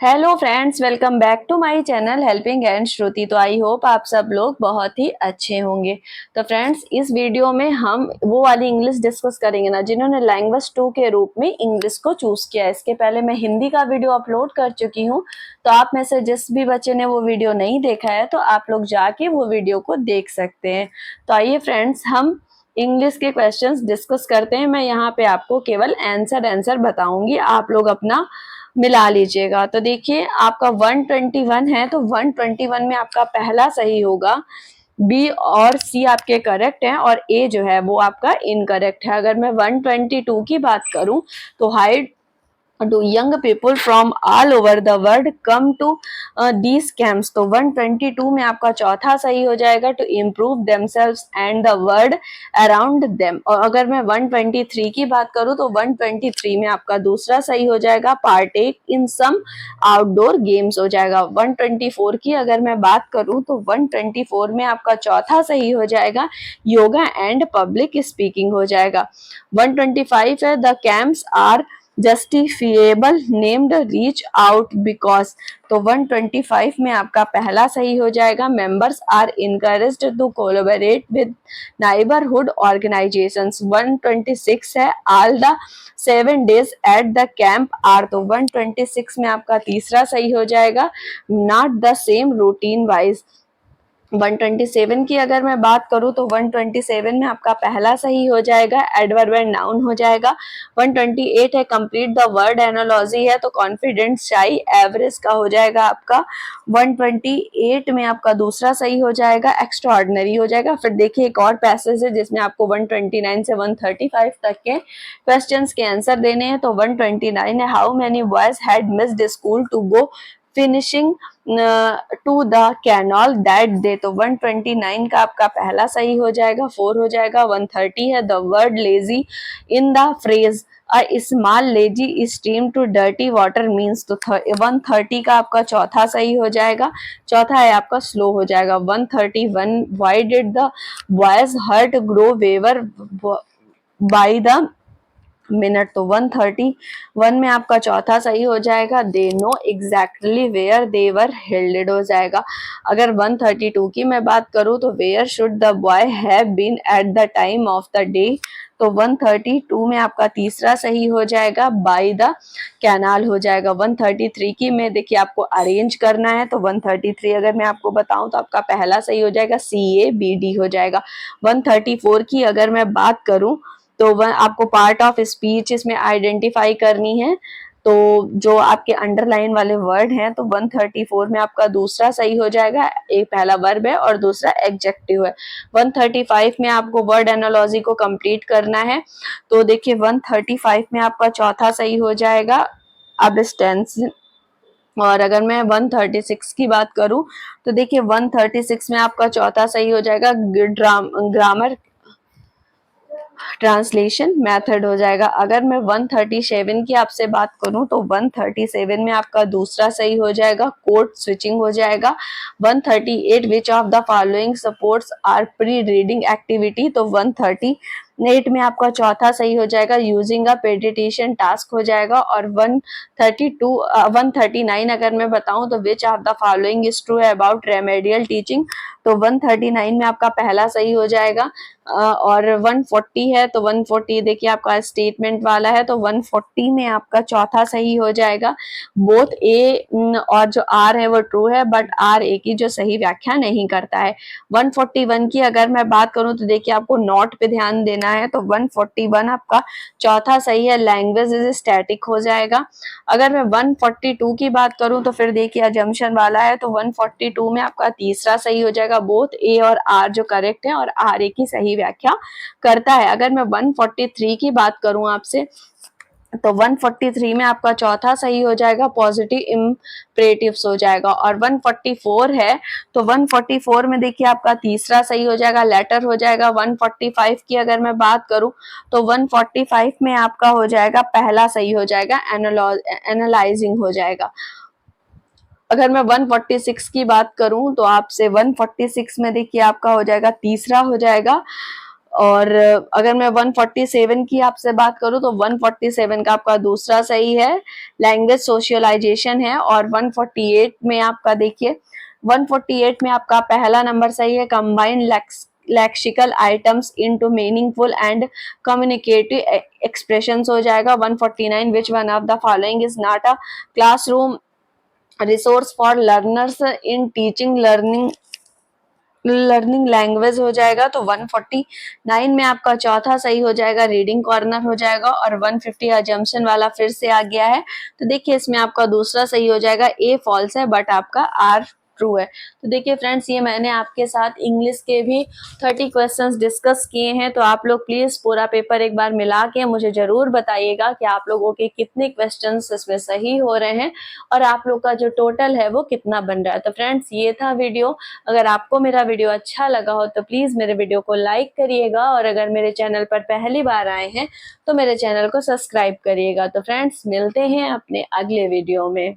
Hello friends, welcome back to my channel helping hand Shruti. तो I hope आप सब लोग बहुत ही अच्छे होंगे। तो फ्रेंड्स, इस वीडियो में हम वो वाली इंग्लिश डिस्कस करेंगे ना जिन्होंने लैंग्वेज 2 के रूप में इंग्लिश को चूज किया। इसके पहले मैं हिंदी का वीडियो अपलोड कर चुकी हूँ, तो आप में से जिस भी बच्चे ने वो वीडियो नहीं देखा है तो आप लोग जाके वो वीडियो को देख सकते हैं। तो आइए फ्रेंड्स, हम इंग्लिश के क्वेश्चंस डिस्कस करते हैं। मैं यहाँ पे आपको केवल आंसर बताऊंगी, आप लोग अपना मिला लीजिएगा। तो देखिए, आपका 121 है, तो 121 में आपका पहला सही होगा। बी और सी आपके करेक्ट हैं और ए जो है वो आपका इनकरेक्ट है। अगर मैं 122 की बात करूं तो hide do young people from all over the world come to these camps। तो 122 में आपका चौथा सही हो जाएगा to improve themselves and the world around them। और अगर मैं 123 की बात करूं तो 123 में आपका दूसरा सही हो जाएगा partake in some outdoor games हो जाएगा। 124 की अगर मैं बात करूं तो 124 में आपका चौथा सही हो जाएगा योगा एंड पब्लिक स्पीकिंग हो जाएगा। 125 है the camps are justifiable named reach out because. तो 125 में आपका पहला सही हो जाएगा members are encouraged to collaborate with neighbourhood organisations. 126 है all the 7 days at the camp are. तो 126 में आपका तीसरा सही हो जाएगा not the same routine wise. 127 की अगर मैं बात करूं तो 127 में आपका पहला सही हो जाएगा एडवर्ब एंड नाउन हो जाएगा। 128 है कंप्लीट द वर्ड एनालॉजी है, तो कॉन्फिडेंट शाई एवरेज का हो जाएगा आपका। 128 में आपका दूसरा सही हो जाएगा एक्स्ट्रा ऑर्डिनरी हो जाएगा। फिर देखिए एक और पैसेज है जिसमें आपको 129 से 135 तक के क्वेश्चंस के आंसर देने हैं। तो 129 है how many boys had missed school to go finishing to the canal that day. तो 129 का आपका पहला सही हो जाएगा 4 हो जाएगा। 130 है the word lazy in the phrase a small lazy stream to dirty water means. तो 130 का आपका चौथा सही हो जाएगा, चौथा है आपका स्लो हो जाएगा। 131 why did the boys heart grow weaker by the minute. तो 131 में आपका चौथा सही हो जाएगा they know exactly where they were headed हो जाएगा। अगर 132 की मैं बात करूं तो where should the boy have been at the time of the day. तो 132 में आपका तीसरा सही हो जाएगा बाय द कैनाल हो जाएगा। 133 की में देखिए आपको अरेंज करना है, तो 133 अगर मैं आपको बताऊं तो आपका पहला सही हो जाएगा CABD हो जाएगा। 134 की अगर मैं बात करूं तो वह आपको पार्ट ऑफ स्पीच इसमें आइडेंटिफाई करनी है, तो जो आपके अंडरलाइन वाले वर्ड हैं। तो 134 में आपका दूसरा सही हो जाएगा, एक पहला वर्ब है और दूसरा एडजेक्टिव है। 135 में आपको वर्ड एनालॉजी को कंप्लीट करना है, तो देखिए 135 में आपका चौथा सही हो जाएगा अबस्टेंस। और अगर मैं 136 की बात करूं तो देखिए 136 में आपका चौथा सही हो जाएगा ग्रामर ट्रांसलेशन मेथड हो जाएगा। अगर मैं 137 की आपसे बात करूं तो 137 में आपका दूसरा सही हो जाएगा कोड स्विचिंग हो जाएगा। 138 which of the following supports are pre reading activity. तो 138 में आपका चौथा सही हो जाएगा यूजिंग अ पेडिटेशन टास्क हो जाएगा। और 139 अगर मैं बताऊं तो विच of the following is true about remedial teaching. तो 139 में आपका पहला सही हो जाएगा। और 140 है तो 140 देखिए आपका स्टेटमेंट वाला है, तो 140 में आपका चौथा सही हो जाएगा बोथ ए और जो आर है वो ट्रू है, बट आर ए की जो सही व्याख्या नहीं करता है। 141 की अगर मैं बात करूं तो देखिए आपको नॉट पे ध्यान देना है, तो 141 आपका चौथा सही है लैंग्वेज इज स्टैटिक हो जाएगा। अगर मैं 142 की बात करूं तो फिर देखिए अजम्पशन वाला है, तो 142 में आपका तीसरा सही हो जाएगा बोथ ए और आर जो करेक्ट है और आर ए की सही व्याख्या करता है। अगर मैं 143 की बात करूं आपसे तो 143 में आपका चौथा सही हो जाएगा पॉजिटिव इम्परेटिव्स हो जाएगा। और 144 है तो 144 में देखिए आपका तीसरा सही हो जाएगा लेटर हो जाएगा। 145 की अगर मैं बात करूं तो 145 में आपका हो जाएगा पहला सही हो जाएगा एनालाइजिंग हो जाएगा। अगर मैं 146 की बात करूं तो आपसे 146 में देखिए आपका हो जाएगा तीसरा हो जाएगा और अगर मैं 147 की आपसे बात करूं तो 147 का आपका दूसरा सही है, लैंग्वेज सोशलाइजेशन है। और 148 में आपका देखिए 148 में आपका पहला नंबर सही है, combine lexical items into meaningful and communicative expressions हो जाएगा। 149 which one of the following is not a classroom resource for learners in teaching learning language हो जाएगा। तो 149 में आपका चौथा सही हो जाएगा, रीडिंग कॉर्नर हो जाएगा। और 150 अजम्पशन वाला फिर से आ गया है, तो देखिए इसमें आपका दूसरा सही हो जाएगा, ए फॉल्स है बट आपका आर ट्रू है। तो देखिए फ्रेंड्स, ये मैंने आपके साथ इंग्लिश के भी 30 क्वेश्चंस डिस्कस किए हैं। तो आप लोग प्लीज पूरा पेपर एक बार मिला के मुझे जरूर बताइएगा कि आप लोगों के कितने क्वेश्चंस इसमें सही हो रहे हैं और आप लोग का जो टोटल है वो कितना बन रहा है। तो फ्रेंड्स, ये था वीडियो। अगर आपको मेरा वीडियो अच्छा लगा हो तो प्लीज मेरे वीडियो को लाइक करिएगा, और अगर मेरे चैनल पर पहली बार आए हैं तो मेरे चैनल को सब्सक्राइब करिएगा। तो फ्रेंड्स, मिलते हैं अपने अगले वीडियो में।